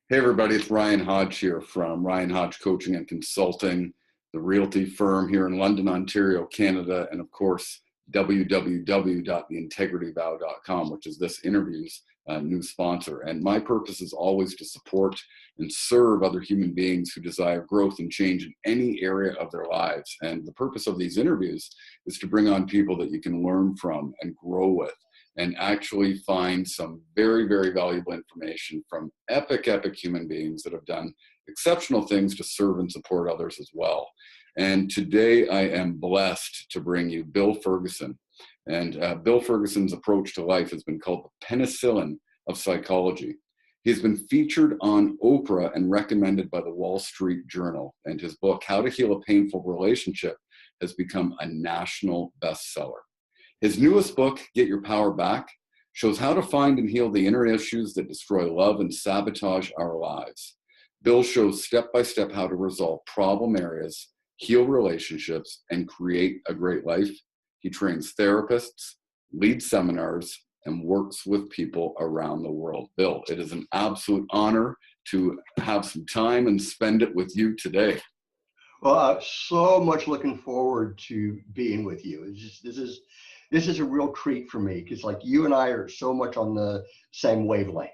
Hey everybody, it's Ryan Hodge here from Ryan Hodge Coaching and Consulting, the realty firm here in London, Ontario, Canada, and of course, www.theintegrityvow.com, which is this interview's new sponsor. And my purpose is always to support and serve other human beings who desire growth and change in any area of their lives. And the purpose of these interviews is to bring on people that you can learn from and grow with, and actually find some very, very valuable information from epic human beings that have done exceptional things to serve and support others as well. And today I am blessed to bring you Bill Ferguson. And Bill Ferguson's approach to life has been called the penicillin of psychology. He's been featured on Oprah and recommended by the Wall Street Journal. And his book, How to Heal a Painful Relationship, has become a national bestseller. His newest book, Get Your Power Back, shows how to find and heal the inner issues that destroy love and sabotage our lives. Bill shows step-by-step how to resolve problem areas, heal relationships, and create a great life. He trains therapists, leads seminars, and works with people around the world. Bill, it is an absolute honor to have some time and spend it with you today. Well, so much looking forward to being with you. This is a real treat for me because, like, you and I are so much on the same wavelength.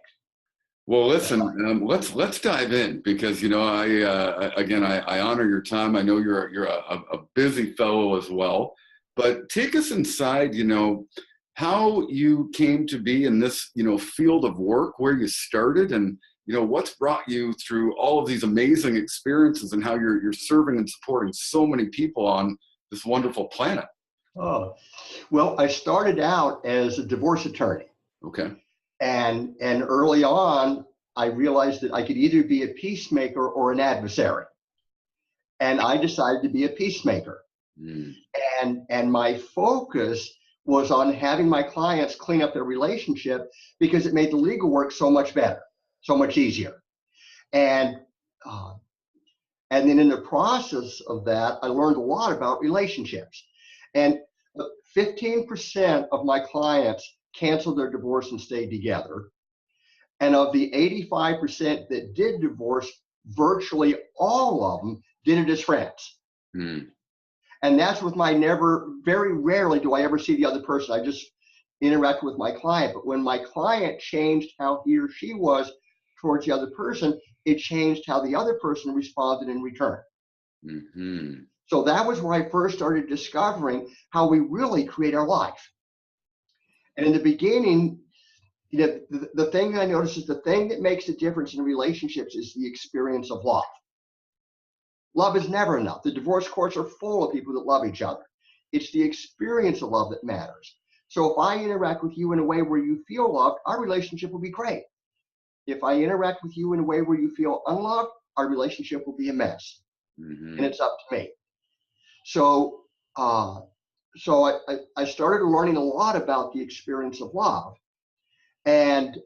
Well, listen, let's dive in because I honor your time. I know you're a busy fellow as well, but take us inside. How you came to be in this field of work, where you started, and what's brought you through all of these amazing experiences, and how you're serving and supporting so many people on this wonderful planet. Oh, well, I started out as a divorce attorney. Okay. And early on, I realized that I could either be a peacemaker or an adversary. And I decided to be a peacemaker. Mm. And my focus was on having my clients clean up their relationship because it made the legal work so much better, so much easier. And then in the process of that, I learned a lot about relationships. And 15% of my clients canceled their divorce and stayed together. And of the 85% that did divorce, virtually all of them did it as friends. Mm. And that's with very rarely do I ever see the other person. I just interact with my client. But when my client changed how he or she was towards the other person, it changed how the other person responded in return. Mm-hmm. So that was where I first started discovering how we really create our life. And in the beginning, the thing I noticed is the thing that makes the difference in relationships is the experience of love. Love is never enough. The divorce courts are full of people that love each other. It's the experience of love that matters. So if I interact with you in a way where you feel loved, our relationship will be great. If I interact with you in a way where you feel unloved, our relationship will be a mess. Mm-hmm. And it's up to me. So I started learning a lot about the experience of love and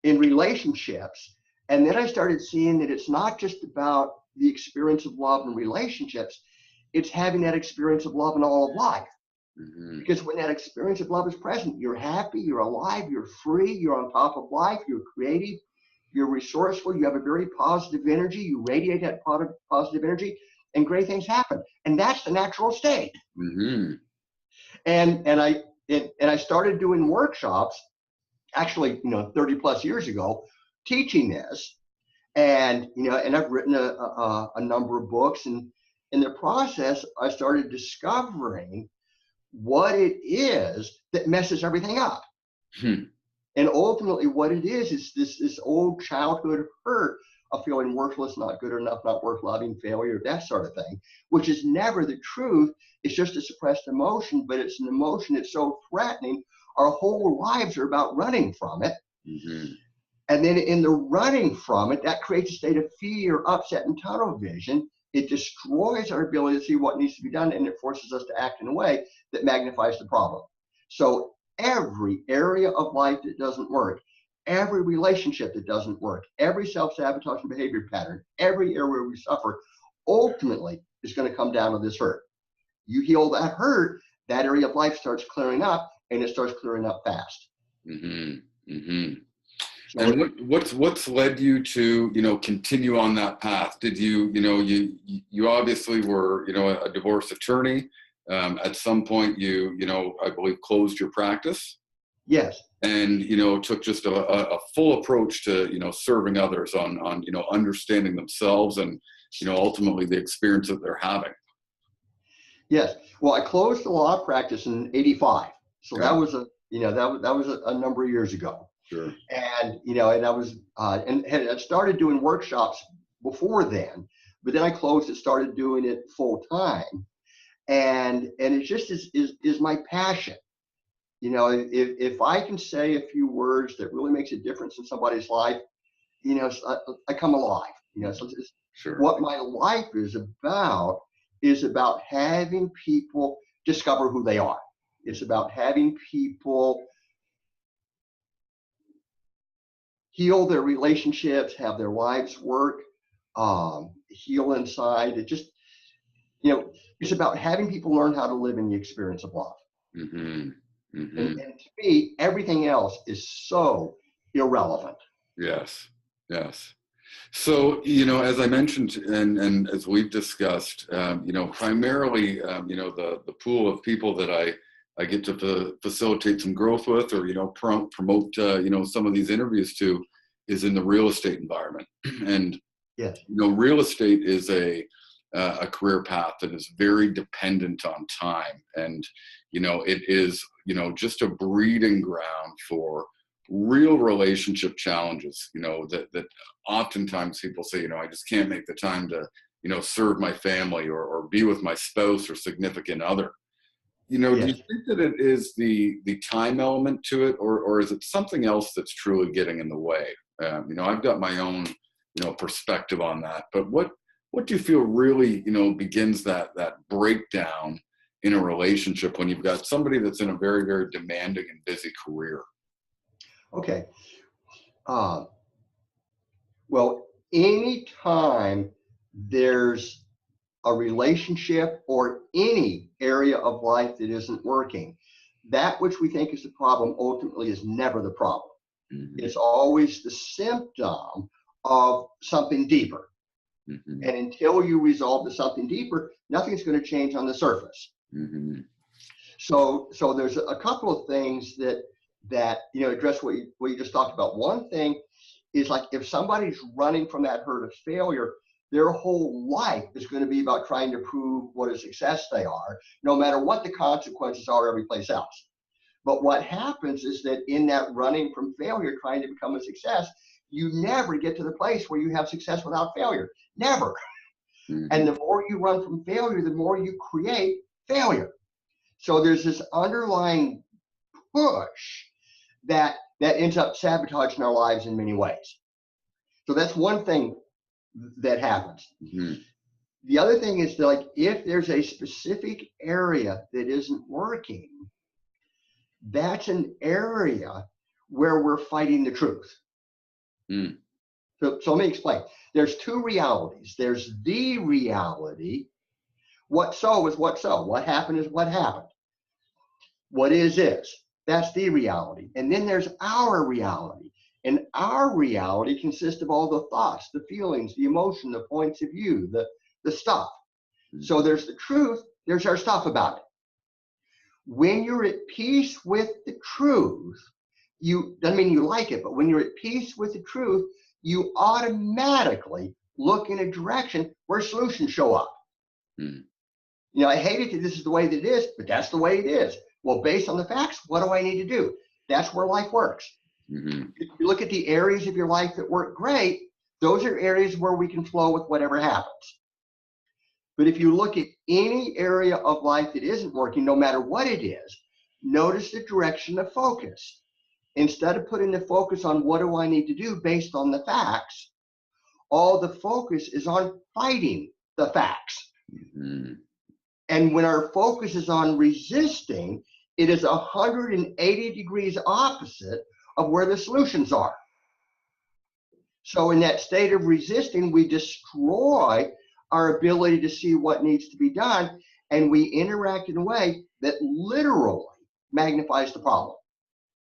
in relationships. And then I started seeing that it's not just about the experience of love in relationships, it's having that experience of love in all of life. Mm-hmm. Because when that experience of love is present, you're happy, you're alive, you're free, you're on top of life, you're creative, you're resourceful, you have a very positive energy, you radiate that positive energy, and great things happen. And that's the natural state. Mm-hmm. And I started doing workshops, actually, 30 plus years ago, teaching this. And I've written a number of books. And in the process, I started discovering what it is that messes everything up. Hmm. And ultimately what it is this old childhood hurt of feeling worthless, not good enough, not worth loving, failure, that sort of thing, which is never the truth. It's just a suppressed emotion, but it's an emotion that's so threatening. Our whole lives are about running from it. Mm-hmm. And then in the running from it, that creates a state of fear, upset, and tunnel vision. It destroys our ability to see what needs to be done, and it forces us to act in a way that magnifies the problem. So every area of life that doesn't work, every relationship that doesn't work, every self-sabotaging behavior pattern, every area where we suffer, ultimately is going to come down to this hurt. You heal that hurt, that area of life starts clearing up, and it starts clearing up fast. Mm-hmm. Mm-hmm. So And what's led you to, continue on that path? Did you obviously were, a divorce attorney. At some point I believe closed your practice yes. and, took just a full approach to, serving others on, understanding themselves and, ultimately the experience that they're having. Yes. Well, I closed the law practice in '85. So Okay. that was a number of years ago. Sure. And, and I was, and had started doing workshops before then, but then I closed and started doing it full time. And it just is my passion. If I can say a few words that really makes a difference in somebody's life, I come alive. So Sure. what my life is about having people discover who they are. It's about having people heal their relationships, have their lives work, heal inside. It's about having people learn how to live in the experience of love. Mm-hmm. Mm-hmm. And to me, everything else is so irrelevant. Yes. Yes. So, as I mentioned, and as we've discussed, primarily, the pool of people that I get to facilitate some growth with, or, promote, some of these interviews to, is in the real estate environment. And, Yes. real estate is a career path that is very dependent on time. And, it is, just a breeding ground for real relationship challenges, that oftentimes people say, I just can't make the time to, serve my family or be with my spouse or significant other. Do you Yes. think that it is the time element to it, or is it something else that's truly getting in the way? I've got my own, perspective on that, but what do you feel really, begins that breakdown in a relationship when you've got somebody that's in a very, very demanding and busy career? Okay. Well, anytime there's a relationship or any area of life that isn't working, that which we think is the problem ultimately is never the problem. Mm-hmm. It's always the symptom of something deeper. Mm-hmm. And until you resolve the something deeper, nothing's going to change on the surface. Mm-hmm. So there's a couple of things that address what you just talked about. One thing is, like, if somebody's running from that hurt of failure, their whole life is going to be about trying to prove what a success they are, no matter what the consequences are every place else. But what happens is that in that running from failure, trying to become a success, you never get to the place where you have success without failure. Never. Mm-hmm. And the more you run from failure, the more you create failure. So there's this underlying push that ends up sabotaging our lives in many ways. So that's one thing that happens. Mm-hmm. The other thing is that, like, if there's a specific area that isn't working, that's an area where we're fighting the truth. Mm. So let me explain. There's two realities. There's the reality. What so is what so. What happened is what happened. What is. That's the reality. And then there's our reality. And our reality consists of all the thoughts, the feelings, the emotion, the points of view, the stuff. So there's the truth, there's our stuff about it. When you're at peace with the truth, doesn't mean you like it, but when you're at peace with the truth, you automatically look in a direction where solutions show up. Mm. I hate it that this is the way that it is, but that's the way it is. Well, based on the facts, what do I need to do? That's where life works. Mm-hmm. If you look at the areas of your life that work great, those are areas where we can flow with whatever happens. But if you look at any area of life that isn't working, no matter what it is, notice the direction of focus. Instead of putting the focus on what do I need to do based on the facts, all the focus is on fighting the facts. Mm-hmm. And when our focus is on resisting, it is 180 degrees opposite of where the solutions are. So in that state of resisting, we destroy our ability to see what needs to be done, and we interact in a way that literally magnifies the problem.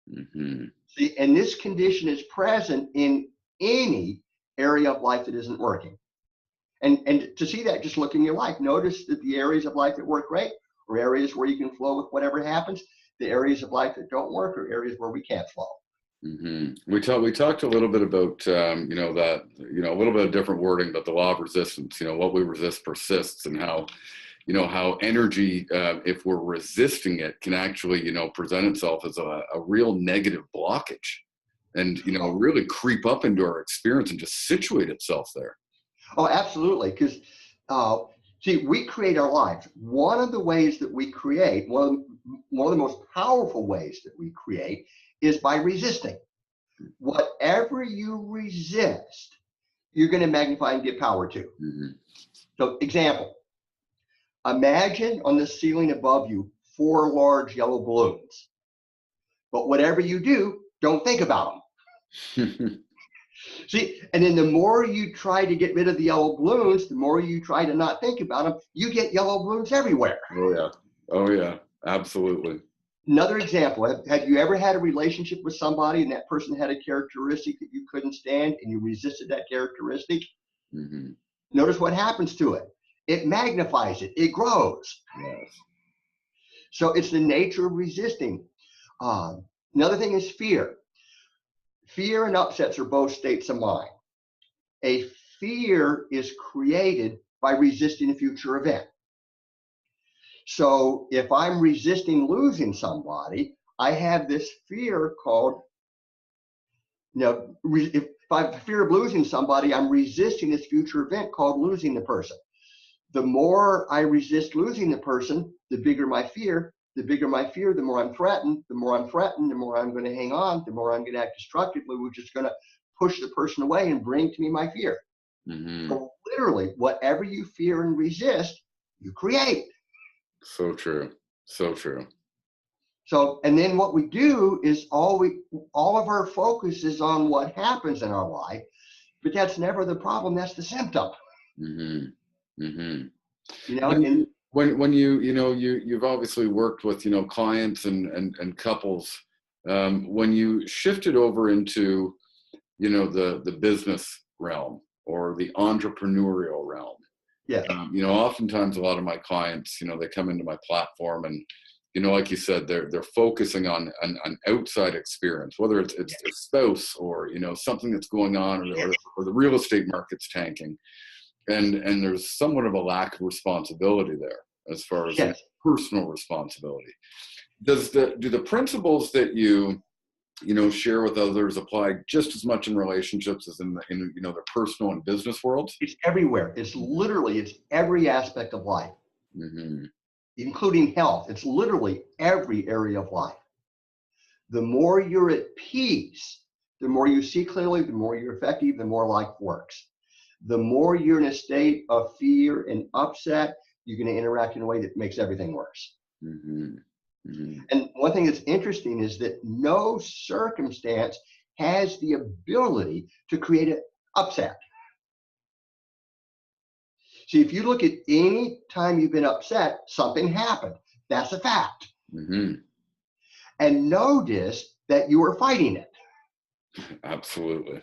Mm-hmm. See, and this condition is present in any area of life that isn't working. And to see that, just look in your life. Notice that the areas of life that work great are areas where you can flow with whatever happens. The areas of life that don't work are areas where we can't flow. We talked a little bit about that a little bit of different wording, but the law of resistance. What we resist persists, and how energy, if we're resisting it, can actually present itself as a real negative blockage, and really creep up into our experience and just situate itself there. Oh, absolutely. Because see, we create our lives. One of the ways that we create, one of the most powerful ways that we create, is by resisting. Whatever you resist, you're going to magnify and give power to. So, example, imagine on the ceiling above you 4 large yellow balloons. But whatever you do, don't think about them. See, and then the more you try to get rid of the yellow balloons, the more you try to not think about them, you get yellow balloons everywhere. Oh yeah, absolutely. Another example, have you ever had a relationship with somebody and that person had a characteristic that you couldn't stand and you resisted that characteristic? Notice what happens to it. It magnifies it. It grows. Yes. So it's the nature of resisting. Another thing is fear. Fear and upsets are both states of mind. A fear is created by resisting a future event. So if I'm resisting losing somebody, I have this fear called, if I have fear of losing somebody, I'm resisting this future event called losing the person. The more I resist losing the person, the bigger my fear. The bigger my fear, the more I'm threatened. The more I'm threatened, the more I'm going to hang on. The more I'm going to act destructively, which is going to push the person away and bring to me my fear. So literally, whatever you fear and resist, you create. So true. So true. So, and then what we do is all of our focus is on what happens in our life, but that's never the problem. That's the symptom. And when you've obviously worked with clients and couples, when you shifted over into the business realm or the entrepreneurial realm, oftentimes a lot of my clients, they come into my platform and like you said, they're focusing on an outside experience, whether it's their spouse or something that's going on, or the real estate market's tanking. And there's somewhat of a lack of responsibility there as far as personal responsibility. Do the principles that you share with others apply just as much in relationships as in their personal and business worlds? It's everywhere. It's every aspect of life, including health. It's literally every area of life. The more you're at peace, the more you see clearly, the more you're effective, the more life works. The more you're in a state of fear and upset, you're going to interact in a way that makes everything worse. And one thing that's interesting is that no circumstance has the ability to create an upset. See, if you look at any time you've been upset, something happened. That's a fact. And notice that you were fighting it. Absolutely.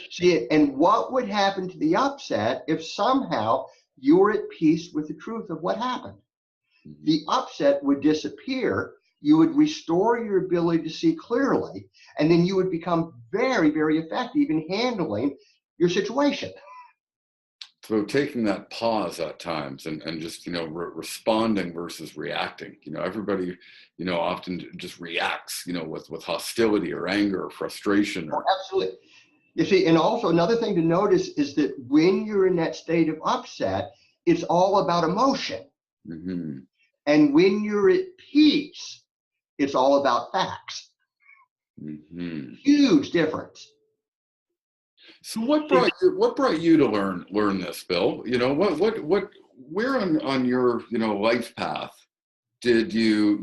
See, and what would happen to the upset if somehow you were at peace with the truth of what happened? The upset would disappear. You would restore your ability to see clearly, and then you would become very, very effective in handling your situation. So taking that pause at times and just, responding versus reacting. Everybody, often just reacts, with hostility or anger or frustration. Absolutely. You see, and also another thing to notice is that when you're in that state of upset, it's all about emotion. And when you're at peace, it's all about facts. Huge difference. So what brought you to learn this, Bill? Where on your life path did you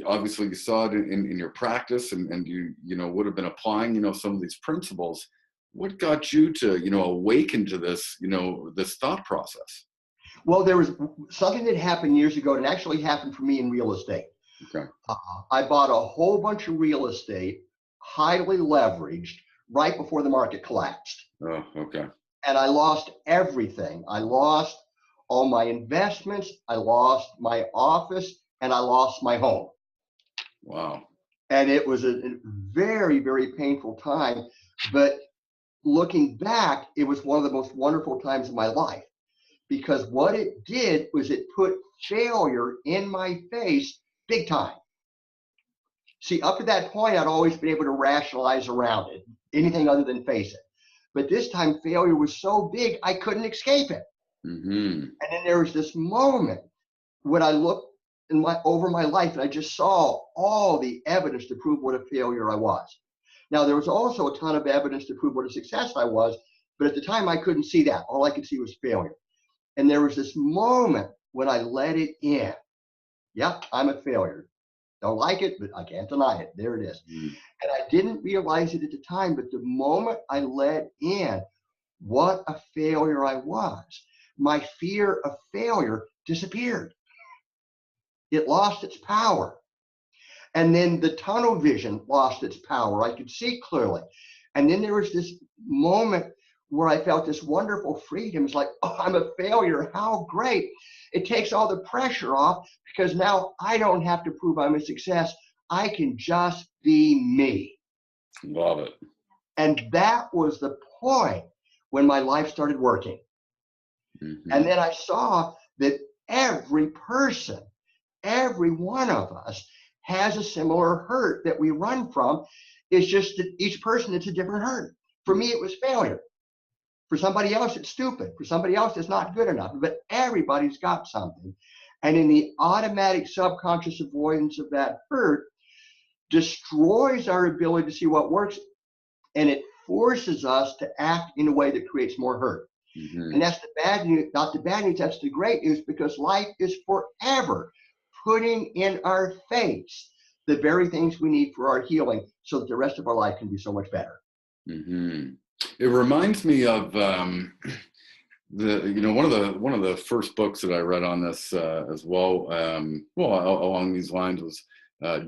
obviously you saw it in your practice and you would have been applying some of these principles. What got you to awaken to this this thought process? Well, there was something that happened years ago, and actually happened for me in real estate. Okay. I bought a whole bunch of real estate highly leveraged right before the market collapsed. Oh, okay. And I lost everything. I lost all my investments, I lost my office, and I lost my home. Wow. And it was a very, very painful time. But looking back, it was one of the most wonderful times of my life, because what it did was it put failure in my face big time. See, up to that point, I'd always been able to rationalize around it, anything other than face it. But this time, failure was so big, I couldn't escape it. Mm-hmm. And then there was this moment when I looked over my life and I just saw all the evidence to prove what a failure I was. Now, there was also a ton of evidence to prove what a success I was, but at the time I couldn't see that. All I could see was failure. And there was this moment when I let it in. Yep, I'm a failure. Don't like it, but I can't deny it. There it is. Mm-hmm. And I didn't realize it at the time, but the moment I let in what a failure I was, my fear of failure disappeared. It lost its power. And then the tunnel vision lost its power. I could see clearly. And then there was this moment where I felt this wonderful freedom. It's like, oh, I'm a failure. How great. It takes all the pressure off, because now I don't have to prove I'm a success. I can just be me. Love it. And that was the point when my life started working. Mm-hmm. And then I saw that every person, every one of us, has a similar hurt that we run from. It's just that each person, it's a different hurt. For me, it was failure. For somebody else, it's stupid. For somebody else, it's not good enough. But everybody's got something. And in the automatic subconscious avoidance of that hurt, destroys our ability to see what works, and it forces us to act in a way that creates more hurt. Mm-hmm. And that's the bad news, not the bad news, that's the great news, because life is forever putting in our face the very things we need for our healing, so that the rest of our life can be so much better. Mm-hmm. It reminds me of one of the first books that I read on this as well. Along these lines was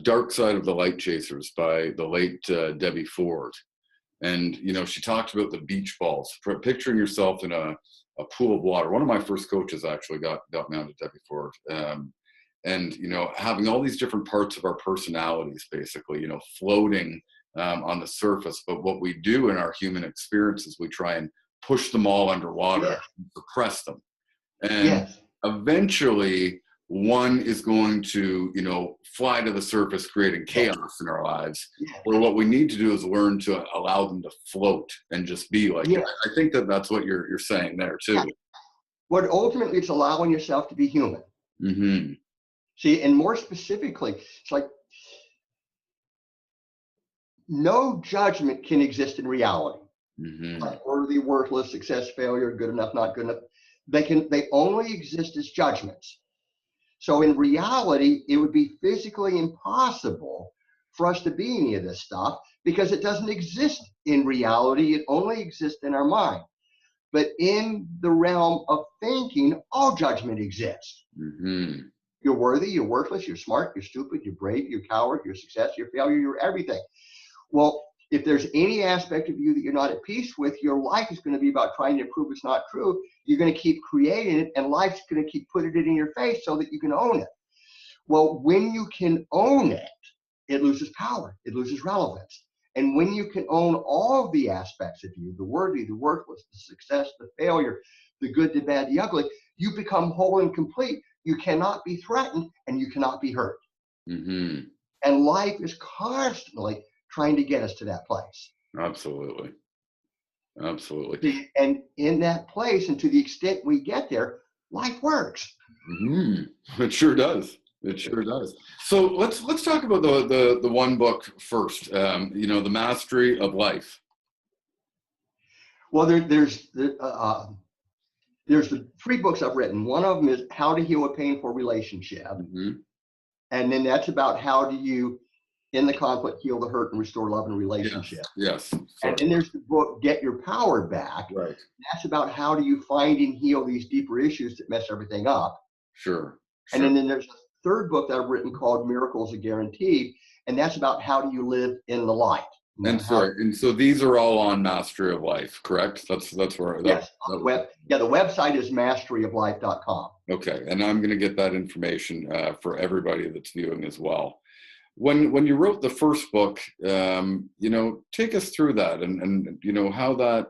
Dark Side of the Light Chasers by the late Debbie Ford. And, she talked about the beach balls, picturing yourself in a pool of water. One of my first coaches actually got me onto Debbie Ford. And, having all these different parts of our personalities, basically, floating on the surface. But what we do in our human experience is we try and push them all underwater, Yes. and suppress them. And Yes. eventually one is going to, fly to the surface, creating chaos in our lives. Yes. Where what we need to do is learn to allow them to float and just be like Yes. it. I think that's what you're saying there too. Yeah. What ultimately, it's allowing yourself to be human. Mm-hmm. See, and more specifically, it's like no judgment can exist in reality. Mm-hmm. Like worthy, worthless, success, failure, good enough, not good enough. They only exist as judgments. So in reality, it would be physically impossible for us to be any of this stuff, because it doesn't exist in reality. It only exists in our mind. But in the realm of thinking, all judgment exists. Mm-hmm. You're worthy, you're worthless, you're smart, you're stupid, you're brave, you're coward, you're success, you're failure, you're everything. Well, if there's any aspect of you that you're not at peace with, your life is going to be about trying to prove it's not true. You're going to keep creating it, and life's going to keep putting it in your face so that you can own it. Well, when you can own it, it loses power, it loses relevance. And when you can own all the aspects of you, the worthy, the worthless, the success, the failure, the good, the bad, the ugly, you become whole and complete. You cannot be threatened, and you cannot be hurt. Mm-hmm. And life is constantly trying to get us to that place. Absolutely. Absolutely. And in that place, and to the extent we get there, life works. Mm-hmm. It sure does. It sure does. So let's talk about the one book first. The Mastery of Life. Well, there's the 3 books I've written. One of them is How to Heal a Painful Relationship, Mm-hmm. and then that's about how do you, in the conflict, heal the hurt and restore love in a relationship. Yes. And then there's the book Get Your Power Back. Right. That's about how do you find and heal these deeper issues that mess everything up. Sure. And then there's a 3rd book that I've written called Miracles Are Guaranteed, and that's about how do you live in the light. And sorry, and so these are all on Mastery of Life, correct? That's where yes, on the web. Yeah, the website is masteryoflife.com. Okay, and I'm going to get that information for everybody that's viewing as well. When you wrote the first book, you know, take us through that and you know how that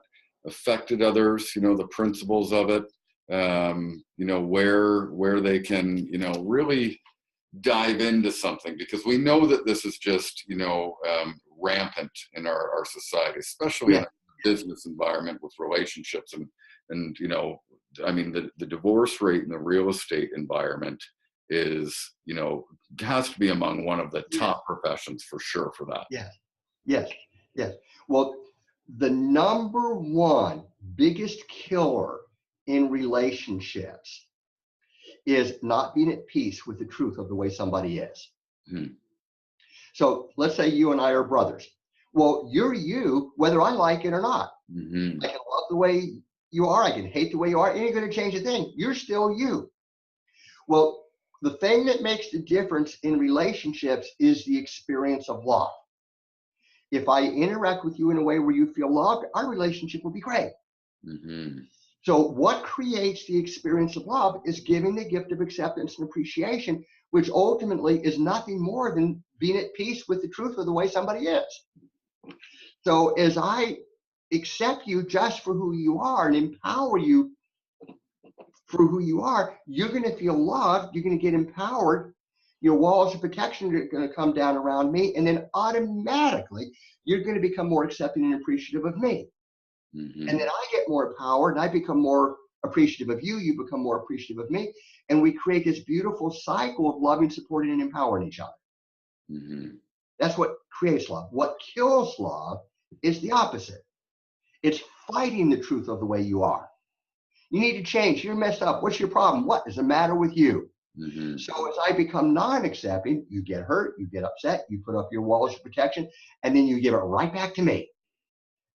affected others. You know, the principles of it. You know, where they can, you know, really dive into something, because we know that this is just, you know, rampant in our society, especially in a business environment with relationships and you know, I mean, the divorce rate in the real estate environment is, you know, has to be among one of the top professions for sure for that. Yes. Well, the number one biggest killer in relationships is not being at peace with the truth of the way somebody is. Hmm. So let's say you and I are brothers. Well, you're you, whether I like it or not. Mm-hmm. I can love the way you are. I can hate the way you are. It ain't going to change a thing. You're still you. Well, the thing that makes the difference in relationships is the experience of love. If I interact with you in a way where you feel loved, our relationship will be great. Mm-hmm. So what creates the experience of love is giving the gift of acceptance and appreciation, which ultimately is nothing more than being at peace with the truth of the way somebody is. So as I accept you just for who you are and empower you for who you are, you're going to feel loved, you're going to get empowered, your walls of protection are going to come down around me, and then automatically you're going to become more accepting and appreciative of me. Mm-hmm. And then I get more empowered and I become more appreciative of you, you become more appreciative of me, and we create this beautiful cycle of loving, supporting, and empowering each other. Mm-hmm. That's what creates love. What kills love is the opposite. It's fighting the truth of the way you are. You need to change. You're messed up. What's your problem? What is the matter with you? Mm-hmm. So as I become non-accepting, you get hurt, you get upset, you put up your walls of protection, and then you give it right back to me.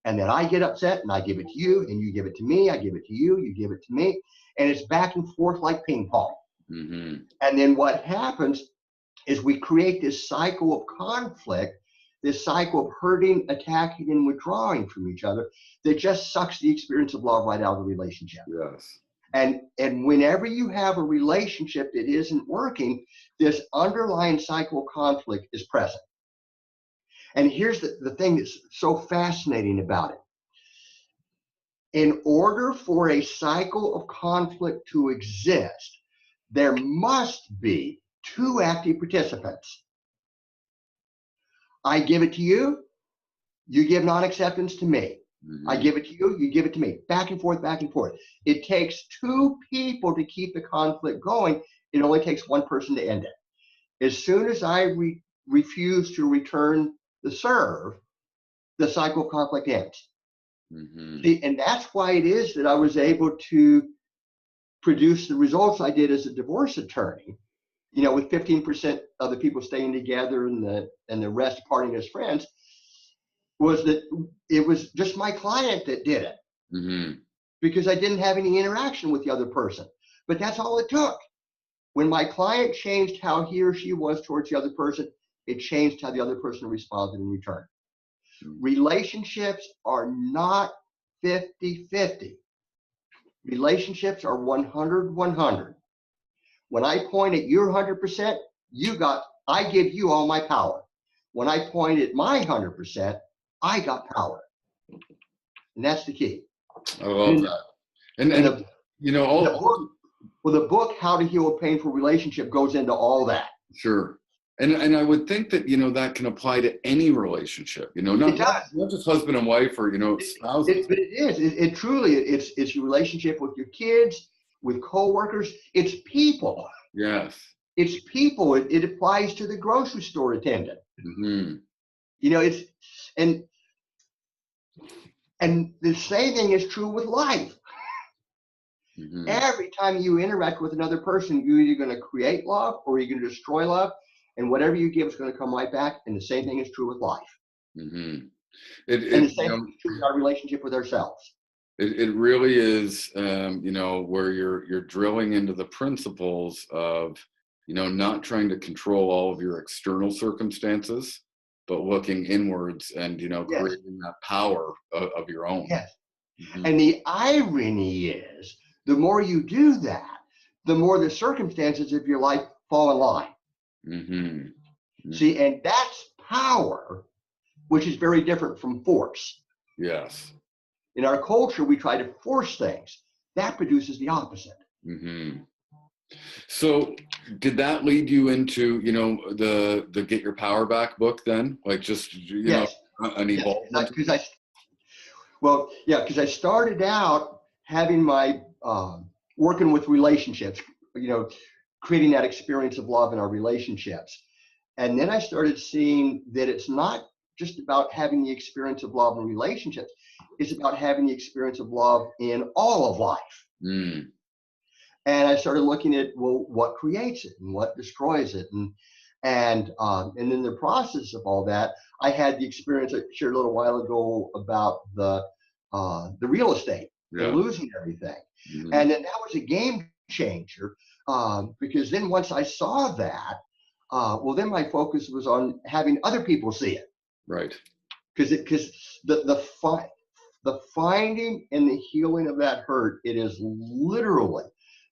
And then I get upset and I give it to you, and you give it to me, I give it to you, you give it to me, and it's back and forth like ping pong. Mm-hmm. And then what happens is we create this cycle of conflict, this cycle of hurting, attacking, and withdrawing from each other that just sucks the experience of love right out of the relationship. Yes. And whenever you have a relationship that isn't working, this underlying cycle of conflict is present. And here's the thing that's so fascinating about it. In order for a cycle of conflict to exist, there must be two active participants. I give it to you, you give non-acceptance to me. Mm-hmm. I give it to you, you give it to me. Back and forth, back and forth. It takes two people to keep the conflict going. It only takes one person to end it. As soon as I refuse to return the serve, the cycle of conflict ends. Mm-hmm. See, and that's why it is that I was able to produce the results I did as a divorce attorney, you know, with 15% of the people staying together and the rest parting as friends, was that it was just my client that did it. Mm-hmm. Because I didn't have any interaction with the other person. But that's all it took. When my client changed how he or she was towards the other person, it changed how the other person responded in return. Mm-hmm. Relationships are not 50-50. Relationships are 100-100. When I point at your 100%, I give you all my power. When I point at my 100%, I got power. And that's the key. I love that. And you know, the book, How to Heal a Painful Relationship, goes into all that. Sure. And I would think that, you know, that can apply to any relationship, you know, not just husband and wife or, you know, spouses. But it is. It truly, it's your relationship with your kids, with coworkers. It's people. Yes. It's people. It applies to the grocery store attendant. Mm-hmm. You know, and the same thing is true with life. Mm-hmm. Every time you interact with another person, you're either going to create love or you're going to destroy love. And whatever you give is going to come right back. And the same thing is true with life. Mm-hmm. And the same thing is true with our relationship with ourselves. It really is, you know, where you're drilling into the principles of, you know, not trying to control all of your external circumstances, but looking inwards and, Yes. creating that power of your own. Yes. Hmm. And the irony is, the more you do that, the more the circumstances of your life fall in line. Hmm. See, and that's power, which is very different from force. Yes. In our culture, we try to force things. That produces the opposite. Hmm. So did that lead you into, the Get Your Power Back book then? Like just, Yes. an Yes. evolvement? Because I started out having my working with relationships, creating that experience of love in our relationships. And then I started seeing that it's not just about having the experience of love in relationships, it's about having the experience of love in all of life. Mm, And I started looking at, well, what creates it and what destroys it, and in the process of all that, I had the experience I shared a little while ago about the real estate and yeah. losing everything, Hmm. and then that was a game changer, because then once I saw that, well, then my focus was on having other people see it, Right. because the finding and the healing of that hurt, it is literally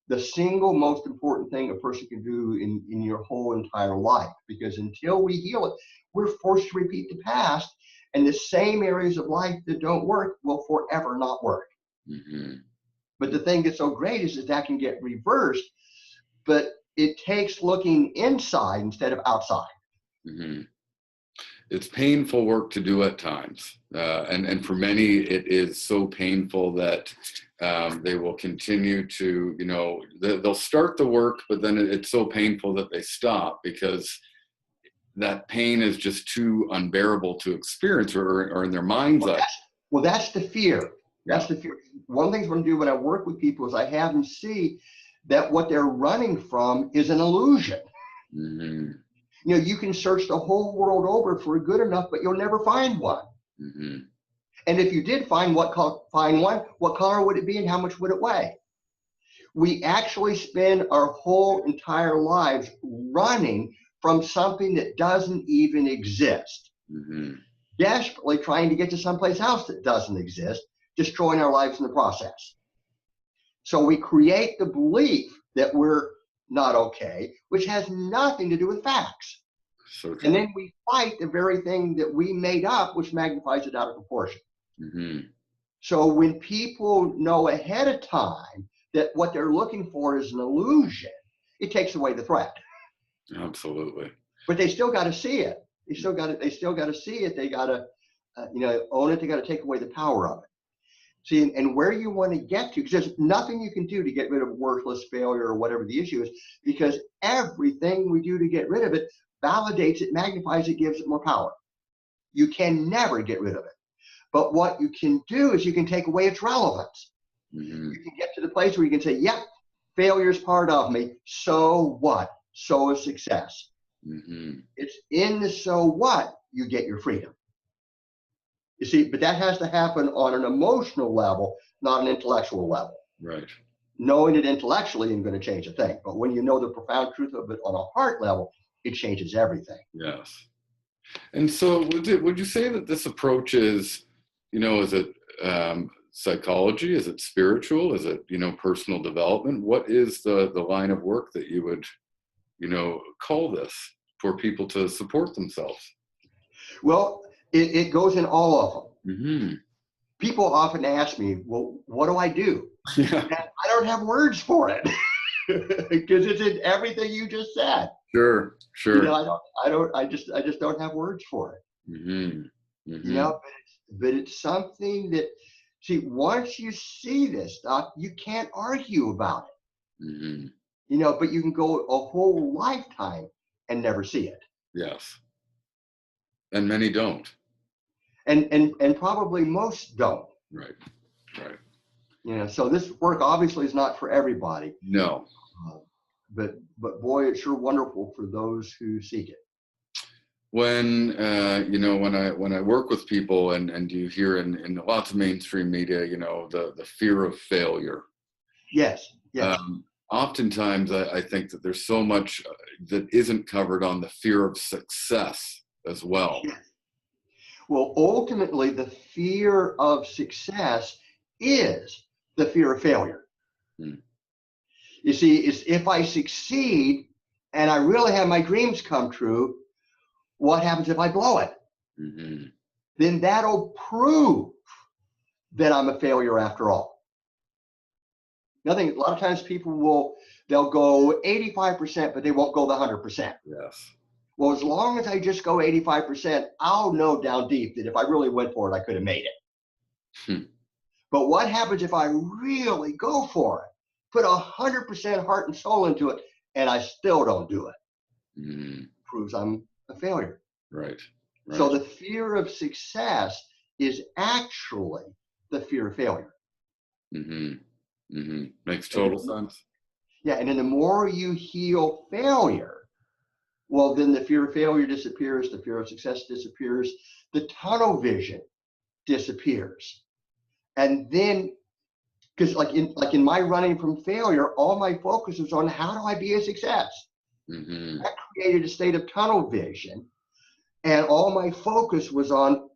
the single most important thing a person can do in your whole entire life. Because until we heal it, we're forced to repeat the past, and the same areas of life that don't work will forever not work. Hmm. But the thing that's so great is that can get reversed, but it takes looking inside instead of outside. Hmm. It's painful work to do at times. And for many, it is so painful that they will continue to, they'll start the work, but then it's so painful that they stop because that pain is just too unbearable to experience, or in their mind's Well, eye. that's the fear. That's Yeah. the fear. One of the things I'm going to do when I work with people is I have them see that what they're running from is an illusion. Hmm. You can search the whole world over for a good enough, but you'll never find one. Hmm. And if you did find find one, what color would it be and how much would it weigh? We actually spend our whole entire lives running from something that doesn't even exist, Hmm. desperately trying to get to someplace else that doesn't exist, destroying our lives in the process. So we create the belief that we're not okay, which has nothing to do with facts. So And true. then we fight the very thing that we made up, which magnifies it out of proportion. Hmm. So when people know ahead of time that what they're looking for is an illusion, it takes away the threat. Absolutely. But they still got to see it. They still got to see it. They got to, own it. They got to take away the power of it. See, and where you want to get to, because there's nothing you can do to get rid of worthless failure or whatever the issue is, because everything we do to get rid of it validates it, magnifies it, gives it more power. You can never get rid of it. But what you can do is you can take away its relevance. Hmm. You can get to the place where you can say, yep, failure is part of me. So what? So is success. Hmm. It's in the so what you get your freedom. You see, but that has to happen on an emotional level, not an intellectual level. Right. Knowing it intellectually isn't going to change a thing. But when you know the profound truth of it on a heart level, it changes everything. Yes. And so would you say that this approach is, is it psychology? Is it spiritual? Is it, personal development? What is the line of work that you would, call this for people to support themselves? Well, it goes in all of them. Hmm. People often ask me, well, what do I do? Yeah. And I don't have words for it because it's in everything you just said. Sure. Sure. I just don't have words for it. Hmm. You Hmm. know, but it's something that, see, once you see this stuff, you can't argue about it. Hmm. But you can go a whole lifetime and never see it. Yes. And many don't. And probably most don't. Right. Right. So this work obviously is not for everybody. No. Uh, but boy, it's sure wonderful for those who seek it. When when I work with people, and you hear in lots of mainstream media, the fear of failure. Yes, yes, Oftentimes I think that there's so much that isn't covered on the fear of success as well. yes, Well, ultimately, the fear of success is the fear of failure. Mm. You see, it's if I succeed and I really have my dreams come true, what happens if I blow it? Mm-hmm. Then that'll prove that I'm a failure after all. Nothing. A lot of times they'll go 85%, but they won't go the 100%. Yes. Well, as long as I just go 85%, I'll know down deep that if I really went for it, I could have made it. Hmm. But what happens if I really go for it, put 100% heart and soul into it, and I still don't do it? Mm. Proves I'm a failure. Right. So Right. the fear of success is actually the fear of failure. Mm-hmm. Mm-hmm. Makes And total sense. yeah, and then the more you heal failure, well, then the fear of failure disappears, the fear of success disappears, the tunnel vision disappears. And then, because like in my running from failure, all my focus was on how do I be a success? Mm-hmm. That created a state of tunnel vision. And all my focus was on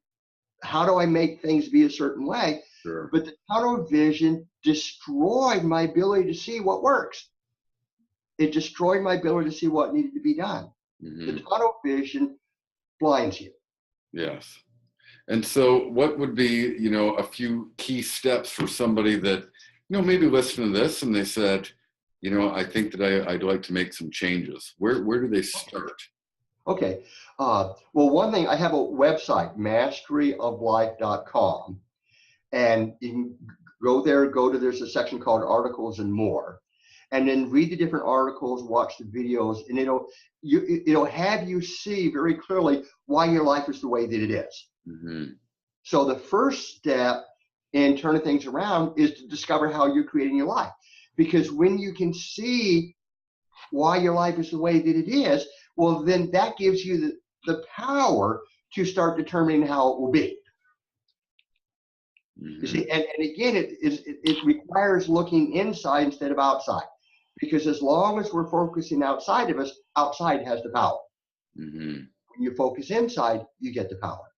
how do I make things be a certain way? Sure. But the tunnel vision destroyed my ability to see what works. It destroyed my ability to see what needed to be done. Mm-hmm. The tunnel vision blinds you. Yes. And so what would be, a few key steps for somebody that, maybe listened to this and they said, I think that I'd like to make some changes. Where do they start? Okay. Well, one thing, I have a website, masteryoflife.com, and you can go there, there's a section called articles and more, and then read the different articles, watch the videos, and it'll have you see very clearly why your life is the way that it is. Mm-hmm. So the first step in turning things around is to discover how you're creating your life. Because when you can see why your life is the way that it is, well, then that gives you the power to start determining how it will be. Mm-hmm. You see, and again, it requires looking inside instead of outside. Because as long as we're focusing outside of us, outside has the power. Mm-hmm. When you focus inside, you get the power.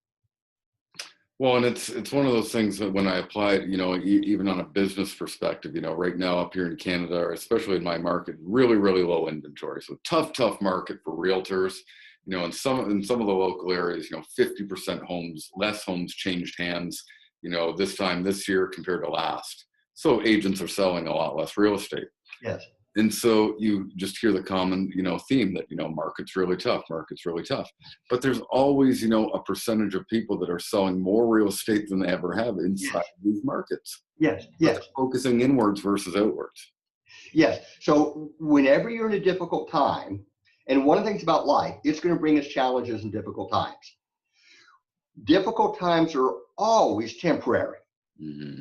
Well, and it's one of those things that when I apply it, even on a business perspective, right now up here in Canada, or especially in my market, really, really low inventory. So tough market for realtors. In some of the local areas, 50% less homes changed hands, this year compared to last. So agents are selling a lot less real estate. Yes. And so you just hear the common, theme that, market's really tough. But there's always, a percentage of people that are selling more real estate than they ever have inside these markets. Yes. But they're focusing inwards versus outwards. Yes. So whenever you're in a difficult time, and one of the things about life, it's going to bring us challenges and difficult times. Difficult times are always temporary. Mm-hmm.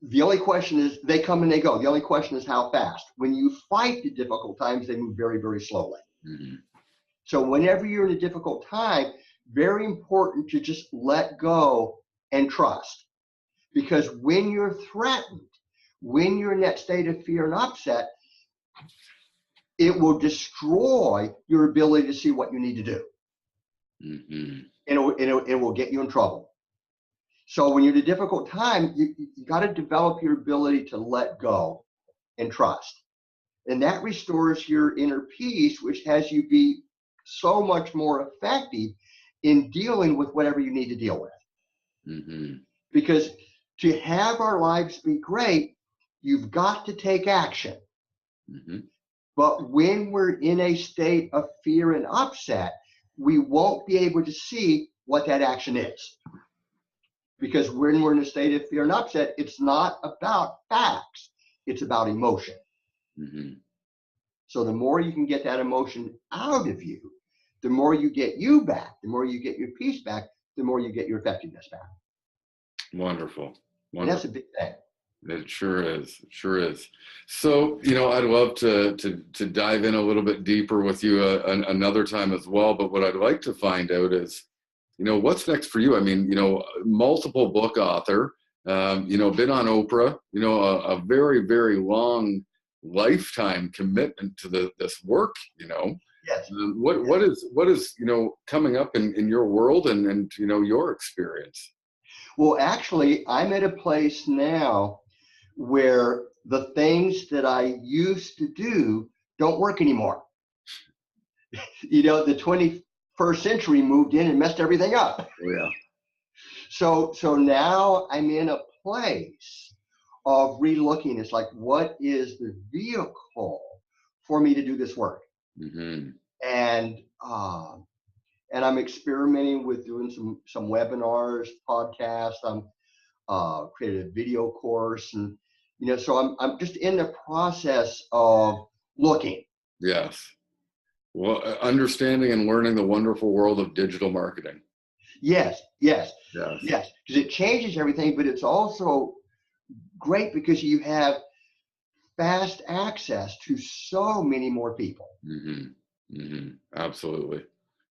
The only question is, they come and they go. The only question is how fast. When you fight the difficult times, they move very, very slowly. Mm-hmm. So whenever you're in a difficult time, very important to just let go and trust. Because when you're threatened, when you're in that state of fear and upset, it will destroy your ability to see what you need to do. Mm-hmm. And it will get you in trouble. So when you're in a difficult time, you got to develop your ability to let go and trust. And that restores your inner peace, which has you be so much more effective in dealing with whatever you need to deal with. Mm-hmm. Because to have our lives be great, you've got to take action. Mm-hmm. But when we're in a state of fear and upset, we won't be able to see what that action is. Because when we're in a state of fear and upset, it's not about facts, it's about emotion. Mm-hmm. So the more you can get that emotion out of you, the more you get you back, the more you get your peace back, the more you get your effectiveness back. Wonderful. And that's a big thing. It sure is. It sure is. So, I'd love to dive in a little bit deeper with you another time as well. But what I'd like to find out is, what's next for you? I mean, multiple book author, been on Oprah, a very, very long lifetime commitment to this work, Yes. What is coming up in your world and your experience? Well, actually, I'm at a place now where the things that I used to do don't work anymore. The 21st century moved in and messed everything up. Oh, yeah. So now I'm in a place of relooking. It's like, what is the vehicle for me to do this work? Mm-hmm. And I'm experimenting with doing some webinars, podcasts. I'm created a video course, and so I'm just in the process of looking. Yes. Well, understanding and learning the wonderful world of digital marketing. Yes, yes, Yes. yes, because it changes everything, but it's also great because you have fast access to so many more people. Mm-hmm. Mm-hmm. Absolutely.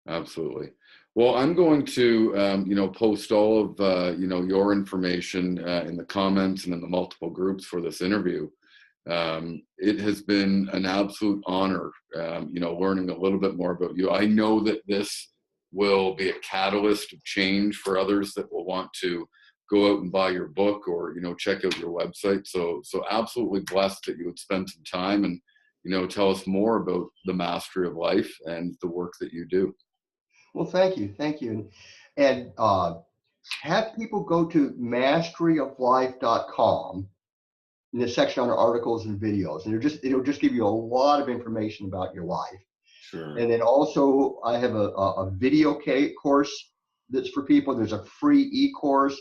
Absolutely. Well, I'm going to, post all of, your information in the comments and in the multiple groups for this interview. It has been an absolute honor, learning a little bit more about you. I know that this will be a catalyst of change for others that will want to go out and buy your book or, check out your website. So absolutely blessed that you would spend some time and, tell us more about the mastery of life and the work that you do. Well, thank you, and have people go to masteryoflife.com in the section on articles and videos, and it'll just give you a lot of information about your life. Sure. And then also I have a video course that's for people. There's a free e-course,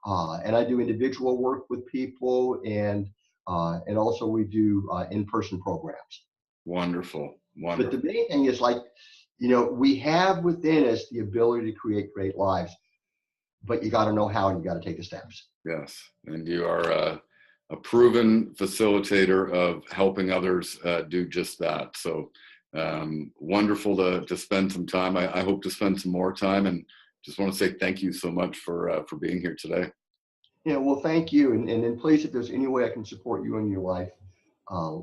and I do individual work with people, and also we do in-person programs. Wonderful. But Wonderful. the main thing is, like, we have within us the ability to create great lives, but you got to know how, and you got to take the steps. Yes. And you are a proven facilitator of helping others do just that. So wonderful to spend some time. I hope to spend some more time, and just want to say thank you so much for being here today. Yeah, well, thank you. And then please, if there's any way I can support you in your life,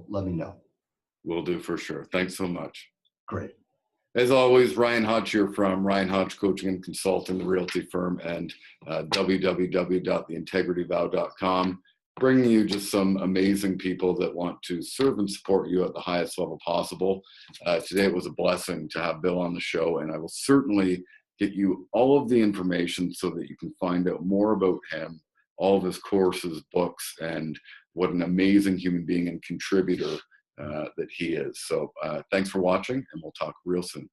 let me know. Will do for sure. Thanks so much. Great. As always, Ryan Hodge here from Ryan Hodge Coaching and Consulting, the realty firm, and www.theintegrityvow.com, bringing you just some amazing people that want to serve and support you at the highest level possible. Today it was a blessing to have Bill on the show, and I will certainly get you all of the information so that you can find out more about him, all of his courses, books, and what an amazing human being and contributor that he is. So thanks for watching, and we'll talk real soon.